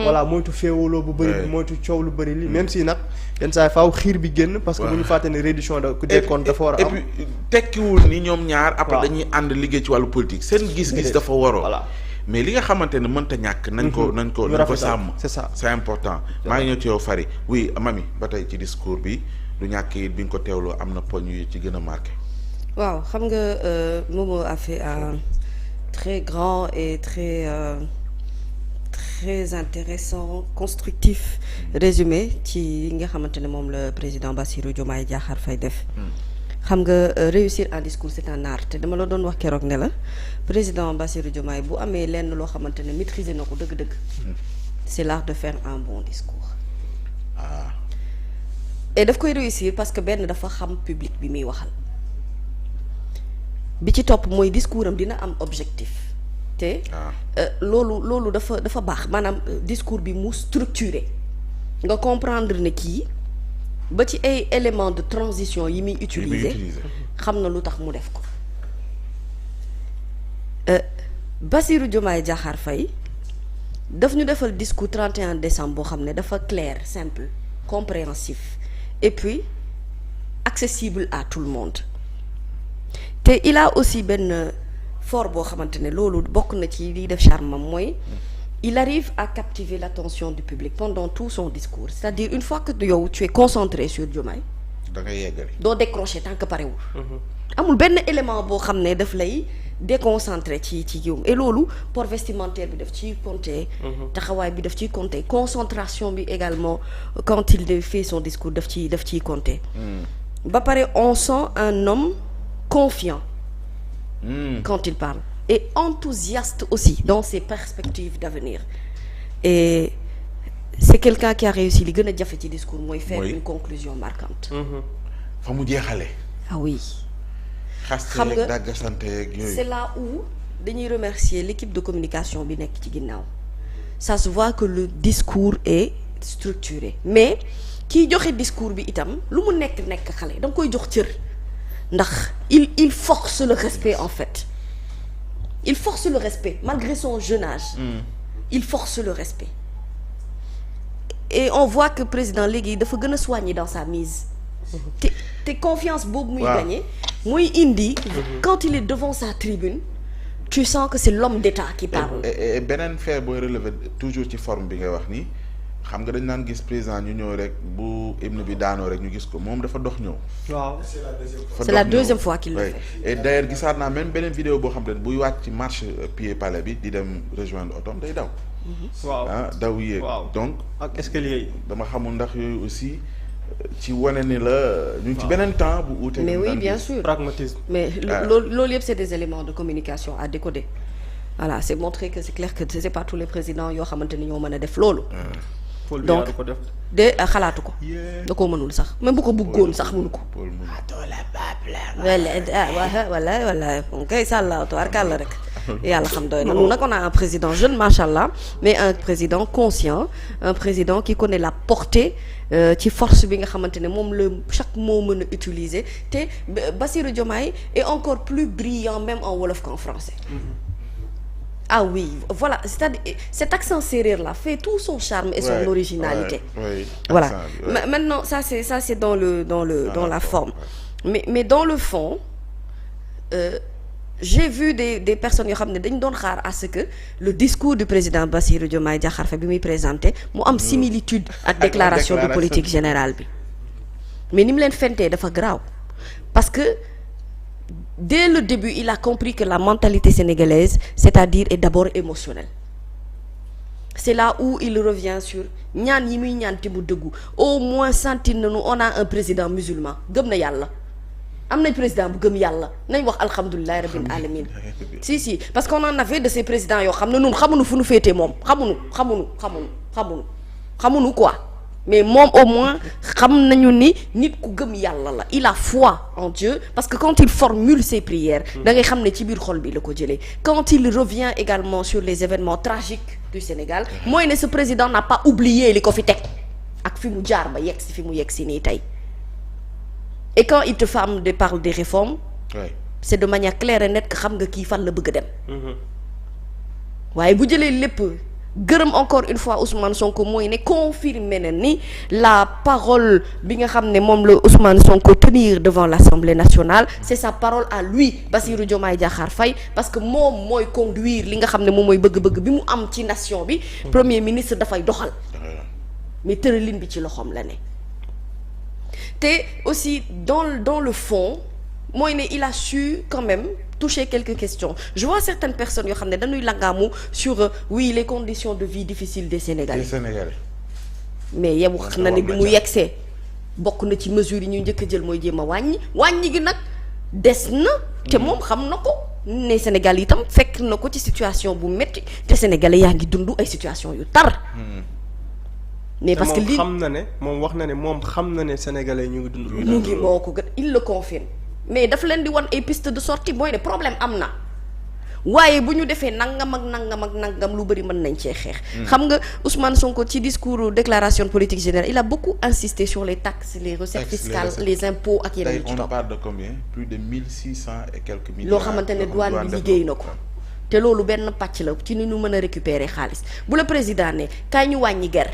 voilà moytu féewaloo bu bëri bi moytu coow lu bëri li même si nag yenn saa yi faaw xiir bi génn parce que bu ñu fàtte ne reddition des comptes dafa war a am. et puis tekkiwul ni ñoom ñaar après dañuy ànd liggéey ci wàllu politique seen gis-gis dafa waroo. voilà mais li nga xamante ne mënta ñàkk. nañ ko sàmm. c'est ça c'est important. maa ngi ñëw ci yow Fary oui Mamy ba tey ci discours bi du ñàkk it bi nga ko teewloo am na poñ yu ci gën a marqué. waaw xam nga Momo a fait un très grand et très intéressant constructif résumé ci nga xamante ne moom le président Bassirou Diomaye Diakhar Faye def. xam nga réussir un discours c'est un art te dama la doon wax keroog ne la président Bassirou Diomaye bu amee lenn loo xamante ne maîtriser na ko dëgg-dëgg. c'est l'art de faire un bon discours. et daf koy réussir parce que benn dafa xam public bi muy waxal. bi ci topp mooy discours am dina am objectif te loolu dafa baax maanaam discours bi mu structuré nga comprendre ne kii ba ci ay éléments de transition yi muy utiliser xam na lu tax mu def ko Bassirou Diomaye Diakhar Faye daf ñu defal discours 31 décembre boo xam ne dafa clair simple compréhensif et puis accessible à tout le monde te il a aussi benn fort boo xamante ne loolu bokk na ci liy def charme am mooy il arrive à captiver l'attention du public pendant tout son discours c'est-à-dire une fois que yow tu es concentré sur Diomaye da ngay yeggali doo décrocher tant que parewul amul benn élément boo xam ne daf lay déconcentré ci yow et loolu port vestimentaire bi daf ciy compter taxawaay bi daf ciy compter concentration bi également quand il fait son discours daf ciy compter ba pare on sent un homme confiant quand il parle et enthousiaste aussi dans ses perspectives d'avenir et c'est quelqu'un qui a réussi li gën a jafe ci discours mooy faire une conclusion marquante fa mu jeexale ah oui xam nga dàggasante ak yooyu c'est là où dañuy remercier l'équipe de communication bi nekk ci ginnaaw ça se voit que le discours est structuré mais kiy joxe discours bi itam lu mu nekk xale da nga koy jox cër ndax il force le respect en fait il force le respect malgré son jeune âge il force le respect et on voit que président léegi dafa gën a soigner dans sa mise te confiance boobu muy gagner muy indi quand il est devant sa tribune tu sens que c'est l'homme d'État qui parle et beneen fait booy relever toujours ci forme bi ngay wax nii xam nga dañ naan gis président ñu ñëw rek bu hymne bi daanoo rek ñu gis ko moom dafa dox ñëw. waaw c'est la deuxième fois qu'il le fait. et d'ailleurs gisaat naa même beneen vidéo boo xam ne buy wàcc ci marche pied palais bi di dem rejoindre otom day daw. waaw daw yéeg. donc ak escalier yi. dama xamul ndax yooyu aussi ci wane ni la ñu ngi ci beneen temps bu uute. mais oui bien sûr pragmatisme. mais loolu yëpp c'est des éléments de communication à décoder. voilà c'est montrer que c'est clair que c'est pas tous les présidents yoo xamante ni ñoo mën a def loolu. donc de xalaatu ko da koo mënul sax même bu ko bëggoon sax mënu ko wala kay sàlla tubaarkàlla rek yàlla xam doy na nous nag on a un président jeune machallah mais un président conscient un président qui connaît la portée ci force bi nga xamante ne moom la chaque mot mën a utiliser te Bassirou Diomaye est encore plus brillant même en wolof qu'en français ah oui voilà c'est-à-dire cet accent sérère là fait tout son charme et son originalité voilà maintenant ça c'est dans la forme mais dans le fond j'ai vu des personnes yoo xam ne dañ doon xaar à ce que le discours du président Bassirou Diomaye Diakhar Faye bi muy présenté mu am similitude ak déclaration de politique générale bi mais ni mu leen fentee dafa graaw parce que dès le début il a compris que la mentalité sénégalaise c'est-à-dire est d'abord émotionnelle c'est là où il revient sur ñaan yi muy ñaan te mu dëggu au moins sentir nañu on a un président musulman gëm na yàlla am nañ président bu gëm yàlla nañ wax alhamdulillahi rabbil alamin si parce qu'on en avait de ces présidents yoo xam ne ñun xamuñu fu ñu féetee moom xamuñu quoi mais moom au moins xam nañu ni nit ku gëm yàlla la il a foi en Dieu parce que quand il formule ses prières da ngay xam ne ci biir xol bi la ko jëlee quand il revient également sur les événements tragiques du Sénégal mooy ne ce président n'a pas oublié li ko fi teg ak fi mu jaar ba yegg si fi mu yegg si nii tey et quand il te parle des réformes c'est de manière claire et nette que xam nga kii fan la bëgg a dem waaye bu jëlee lépp gërëm encore une fois Ousmane Sonko mooy ne confirmer na ni la parole bi nga xam ne moom la Ousmane Sonko tenir devant l'Assemblée nationale c'est sa parole à lui Bassirou Diomaye Diakhar Faye parce que moom mooy conduire li nga xam ne moom mooy bëgg-bëgg bi mu am ci nation bi premier ministre dafay doxal mais tëralin bi ci loxoom la ne te aussi dans le fond mooy ne il a su quand même toucher quelques questions je vois certaines personnes yoo xam ne dañuy langaamu sur oui les conditions de vie difficiles des Sénégalais. Mais yow wax na ne bi mu yegsee bokk na ci mesures yi ñu njëkk a jël mooy jéem a wàññi gi nag des na te moom xam na ko ne Sénégal itam fekk na ko ci situation bu métti te Sénégalais yaa ngi dund ay situation yu tar. Mais parce que lii xam na ne moom wax na ne moom xam na ne Sénégalais ñu ngi dund. ñu ngi moo ko gën il le confirme. Mais dafa leen di wan ay piste de sortie mooy ne problème am na waaye bu ñu defee nangam ak nangam lu bëri mën nañ cee xeex. Xam nga Ousmane Sonko ci discours déclaration politique générale il a beaucoup insisté sur les taxes les recettes fiscales les impôts ak yeneen yu ci topp. On parle de combien? Plus de 1600 et quelques milliards. loo xamante ne douane bi liggéey na ko te loolu benn pàcc la ci ni ñu mën a récupérer xaalis bu la président ne kaay ñu wàññi ger.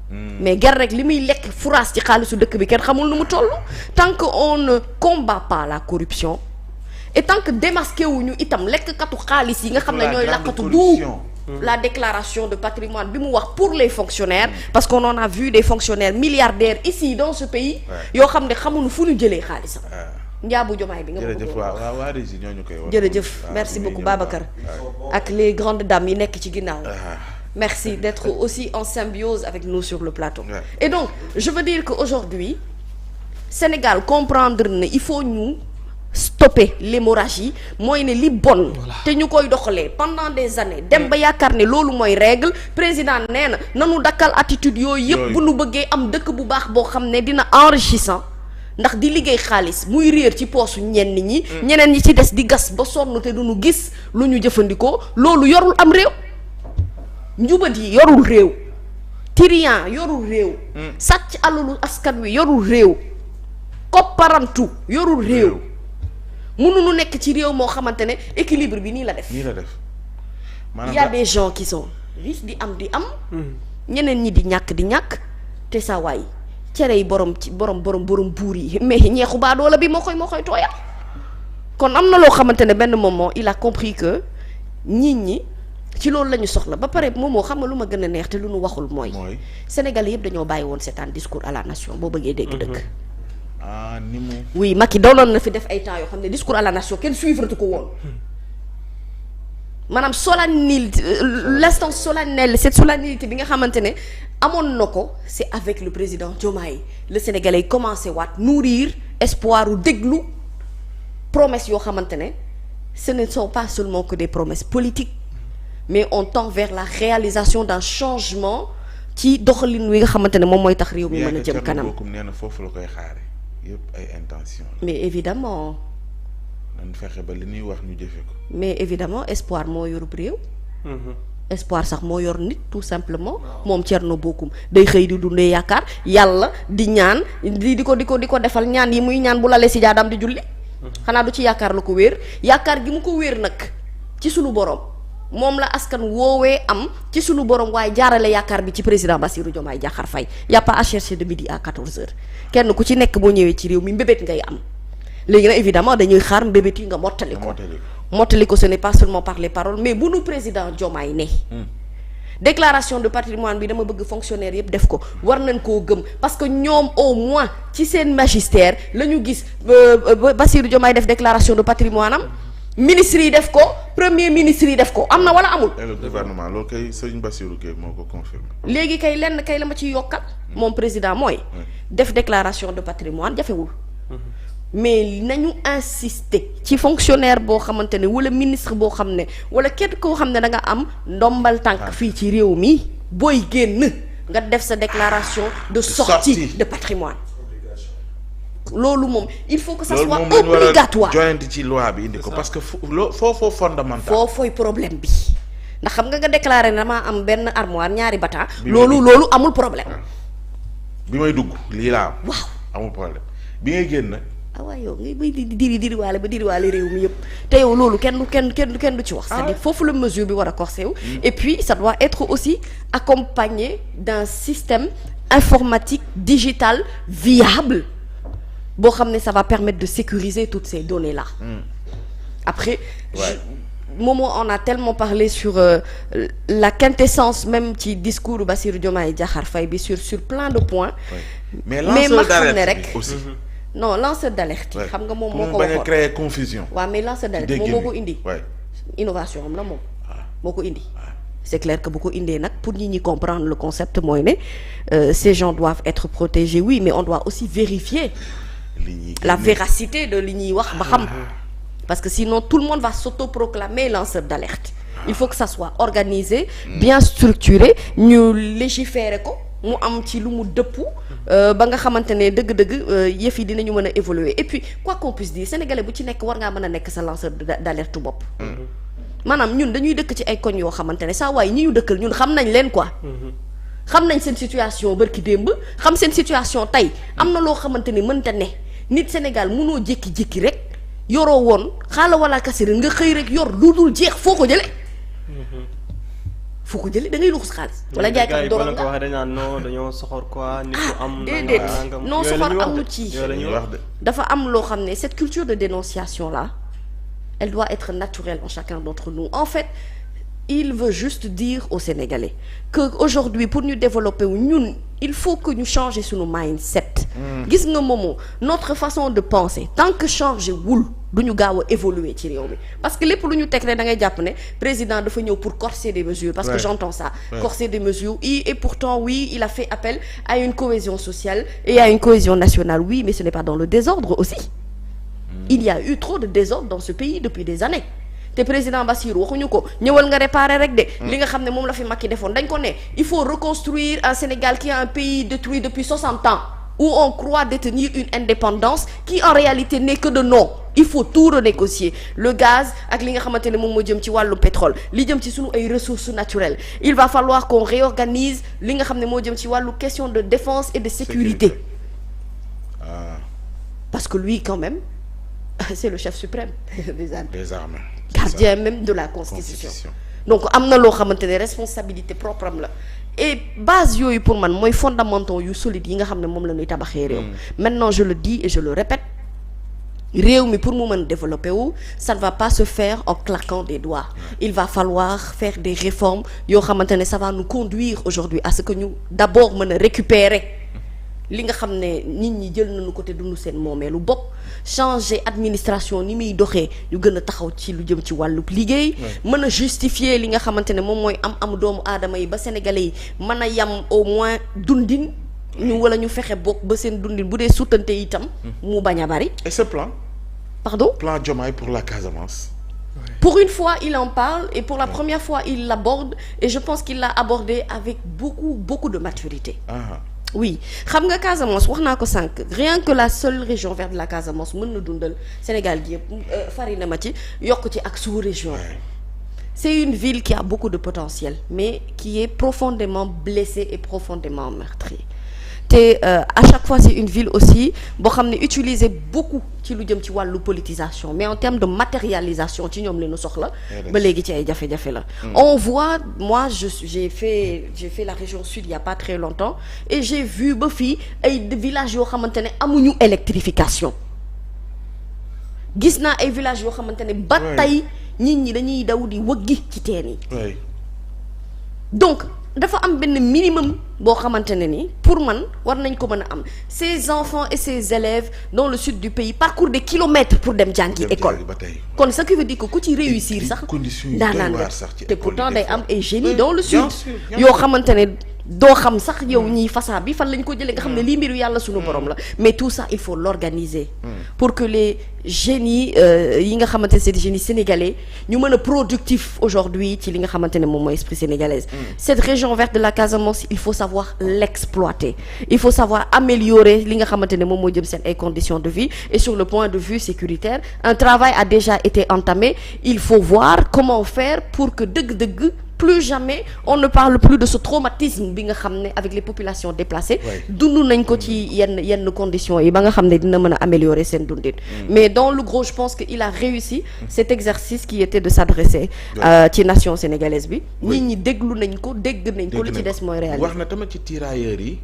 Mais ger rek li muy lekk furaas ci xaalisu dëkk bi kenn xamul nu mu toll tant que on ne combat pas la corruption et tant que démasqué wuñu itam lekkkatu xaalis yi nga xam ne ñooy lakkatu du la déclaration de patrimoine bi mu wax pour les fonctionnaires parce qu'on en a vu des fonctionnaires milliardaires ici dans ce pays yoo xam ne xamuñu fu ñu jëlee xaalisam njaabu jomaay bi nga bëgg jërëjëf merci beaucoup Babacar ak les grandes dames yi nekk ci ginnaaw. Merci d'être aussi en symbiose avec nous sur le plateau. Ouais. Et donc, je veux dire qu'aujourd'hui, Sénégal comprendre ne il faut ñu stopper l'hémorragie mooy ne li bon te ñu koy doxalee pendant des années dem ba yaakaar ne loolu mooy règle président nee na nanu dakkal attitude yooyu yëpp bu nu bëggee am dëkk bu baax boo xam ne dina enrichissant ndax di liggéey xaalis muy réer ci poosu ñenn ñi ñeneen ñi ci des di gas ba sonn te duñu gis lu ñu jëfandikoo loolu yorul am réew njubat yi yorul réew tiriyan yorul réew sàcc alalu askan wi yorul réew kopparantu yorul réew mënuñu nekk ci réew moo xamante ne équilibre bi nii la def il y a des gens qui sont riches di am ñeneen ñi di ñàkk te sa waay cere yi borom buur yi mais ñeexu baadoola bi moo koy tooyal kon am na loo xamante ne benn moment il a compris que nit ñi ci loolu la ñu soxla ba pare moom moo xam nga lu ma gën a neex te lu nu waxul mooy Sénégal yëpp dañoo bàyyi woon seetaan discours à la nation boo bëggee dégg dëgg ni mu oui Macky doonoon na fi def ay temps yoo xam ne discours à la nation kenn suivre ko woon maanaam solennité l'instant solennel cette solennité bi nga xamante ne amoon na ko c'est avec le président Diomaye le Sénégalais yi commencé waat nourrir espoir u déglu promesses yoo xamante ne ce ne sont pas seulement que des promesses politiques mais on tend vers la réalisation d'un changement ci doxalin wi nga xamante ne moom mooy tax réew mi mën a jëm kanam. nee na foofu la koy xaare yëpp ay intention mais évidemment nañ fexe ba li ñuy wax ñu jëfe ko. mais évidemment espoir moo yorub réew. espoir sax moo yor nit tout simplement moom Thierno Bocoum day xëy di dundee yaakaar yàlla di ñaan di ko defal ñaan yi muy ñaan bu lalee si jaadam di julli. xanaa du ci yaakaar la ko wéer yaakaar gi mu ko wéer nag ci sunu borom. moom la askan woowee am ci sunu borom waaye jaarale yaakaar bi ci président Bassirou Diomaye Diakhar Faye y a pas à chercher de midi à 14h kenn ku ci nekk boo ñëwee ci réew mi mbébét ngay am léegi nag évidemment dañuy xaar mbébét yi nga mottali ko ce n'est pas seulement par les paroles mais bu nu président Diomaye ne déclaration de patrimoine bi dama bëgg fonctionnaire yëpp def ko war nañ koo gëm parce que ñoom au moins ci seen magistère la ñu gis Bassirou Diomaye def déclaration de patrimoine am ministre yi def ko premier ministre yi def ko am na wala amul. le gouvernement loolu kay Serigne Bassirou kay moo ko confirmé. léegi kay lenn kay la ma ci yokkal. moom président mooy. def déclaration de patrimoine jafewul. mais nañu insister ci fonctionnaire boo xamante ne wala ministre boo xam ne wala kenn koo xam ne da nga am ndombal tànk fii ci réew mi booy génn nga def sa déclaration de sortie de patrimoine. loolu moom il faut que ça soit obligatoire joint ci loi bi indi ko parce que foofoo fondamental foofooy problème bi ndax xam nga déclaré na damaa am benn armoire ñaari bata loolu amul problème bi may dugg lii laa am waaw amul problème bi ngay génn ah waaye yow ngay bay diriwaale ba diriwaale réew mi yëpp te yow loolu kenn du ci wax. c'est-à-dire foofu la mesure bi war a corsé wu. Et puis ça doit être aussi accompagné d'un système informatique digital viable boo xam ne ça va permettre de sécuriser toutes ces données là. Après. Momo, on a tellement parlé sur la quintessence même ci discours Bassirou Diomaye Diakhar Faye bi sur plein de points. mais lanceur d'alerte aussi. non lanceur d'alerte yi xam nga moom moo ko waxoon bañ a créer confusion. waaw mais lanceur d'alerte moom moo ko indi. innovation am la moom. moo ko indi. c'est clair que bu ko indee nag pour ñi comprendre le concept mooy ne ces gens doivent être protégés oui mais on doit aussi vérifier la véracité de li ñuy wax ba xam. Parce que sinon tout le monde va s'autoproclamer lanceur d'alerte. Il faut que ça soit organisé, bien structuré, ñu légiférer ko mu am ci lu mu dëpp ba nga xamante ne dëgg-dëgg yëf yi dinañu mën a évoluer et puis quoi qu'on puisse dire sénégalais bu ci nekk war ngaa mën a nekk sa lanceur d'alerte bopp. maanaam ñun dañuy dëkk ci ay koñ yoo xamante ne saa waaye ñi ñu dëkkal ñun xam nañ leen quoi. xam nañ seen situation bërki démb xam seen situation tey am na loo xamante ne mënta ne nit Sénégal mënoo jékki-jékki rek. yoroo woon xaala wala kasirin nga xëy rek yor lu dul jeex foo ko jëlee. foo ko jëlee da ngay luxus xaalis. wala jaaykat dorom nga waxee dañ naan non dañoo soxor quoi. nit ku am déedéet non soxor amu ci. dafa am loo xam ne cette culture de dénonciation là elle doit être naturelle en chacun d'entre nous en fait il veut juste dire aux Sénégalais que aujourd'hui pour ñu développer wu ñun il faut que ñu changer suñu mindset. gis nga moomu notre façon de penser tant que changer wul du ñu gaaw a évoluer ci réew mi parce que lépp lu ñu teg rek da ngay jàpp ne président dafa ñëw pour corser des mesures parce que j'entends ça corser des mesures et pourtant oui il a fait appel à une cohésion sociale et à une cohésion nationale oui mais ce n'est pas dans le désordre aussi il y a eu trop de désordre dans ce pays depuis des années te président Bassirou waxuñu ko ñëwal nga réparer rek de li nga xam ne moom la fi Macky defoon dañ ko ne il faut reconstruire un Sénégal qui est un pays détruit depuis 60 ans où on croit détenir une indépendance qui en réalité n'est que de nom il faut tout renégocier le gaz ak li nga xamante ne moom moo jëm ci wàllu pétrole li jëm ci sunu ay ressources naturelles il va falloir qu'on réorganise li nga xam ne moo jëm ci wàllu question de défense et de sécurité parce que lui quand même c'est le chef suprême des armées gardien même de la constitution donc am na loo xamante ne responsabilité propre am la et base yooyu pour man mooy fondamentaux yu solides yi nga xam ne moom la ñuy tabaxee réew maintenant je le dis et je le répète réew mi pour mu mën développer wu ça ne va pas se faire en claquant des doigts il va falloir faire des réformes yoo xamante ne ça va nous conduire aujourd'hui à ce que ñu d'abord mën a récupérer li nga xam ne nit ñi jël nañu ko te dund seen moomeelu bopp changer administration ni muy doxee ñu gën a taxaw ci lu jëm ci wàllu liggéey mën a justifier li nga xamante ne moom mooy am doomu aadama yi ba sénégalais yi mën a yam au moins dundin ñu wala ñu fexe bokk ba seen dundin bu dee sutante itam mu bañ a bari. Et ce plan plan Diomaye pour la Casamance. Pour une fois il en parle et pour la première fois il l'aborde et je pense qu'il l'a abordé avec beaucoup de maturité. Oui xam nga Casamance wax naa ko sànq rien que la seule région verte de la Casamance mën na dundal Sénégal gi yëpp farina ma ci yokk ci ak sous-région. C'est une ville qui a beaucoup de potentiel mais qui est profondément blessée et profondément meurtrie te à chaque fois c'est une ville aussi boo xam ne utiliser beaucoup ci lu jëm ci wàllu politisation mais en termes de matérialisation ci ñoom leenu soxla ba léegi ci ay jafe-jafe la on voit moi j'ai fait la région sud il y a pas très longtemps et j'ai vu ba fii ay villages yoo xamante ne amuñu électrification gis naa ay villages yoo xamante ne ba tey nit ñi dañuy daw di wëggi ci teen yi donc dafa am benn minimum boo xamante ne ni pour man war nañ ko mën a am ces enfants et ces élèves dans le sud du pays parcourent des kilomètres pour dem jàngi école kon ce qui veut dire que ku ci réussir sax daanaan nga te pourtant day am ay génie dans le sud yoo xamante ne doo xam sax yow ñiy façon bi fan lañ ko jëlee nga xam ne lii mbiru yàlla sunu borom la mais tout ça il faut l'organiser pour que les génies yi nga xamante ne c'est des génies sénégalais ñu mën a productif aujourd'hui ci li nga xamante ne moom mooy esprit sénégalaise cette région verte de la Casamance il faut savoir l'exploiter il faut savoir améliorer li nga xamante ne moom moo jëm seen ay conditions de vie et sur le point de vue sécuritaire un travail a déjà été entamé il faut voir comment faire pour que dëgg-dëgg plus jamais on ne parle plus de ce traumatisme bi nga xam ne avec les populations déplacées dund nañ ko ci yenn conditions yi ba nga xam ne dina mën a améliorer seen dundin mais dans le gros je pense que il a réussi cet exercice qui était de s'adresser ci nation sénégalaise bi nit ñi déglu nañ ko dégg nañ ko li ci des mooy réalité wax na tamit ci tirailleurs yi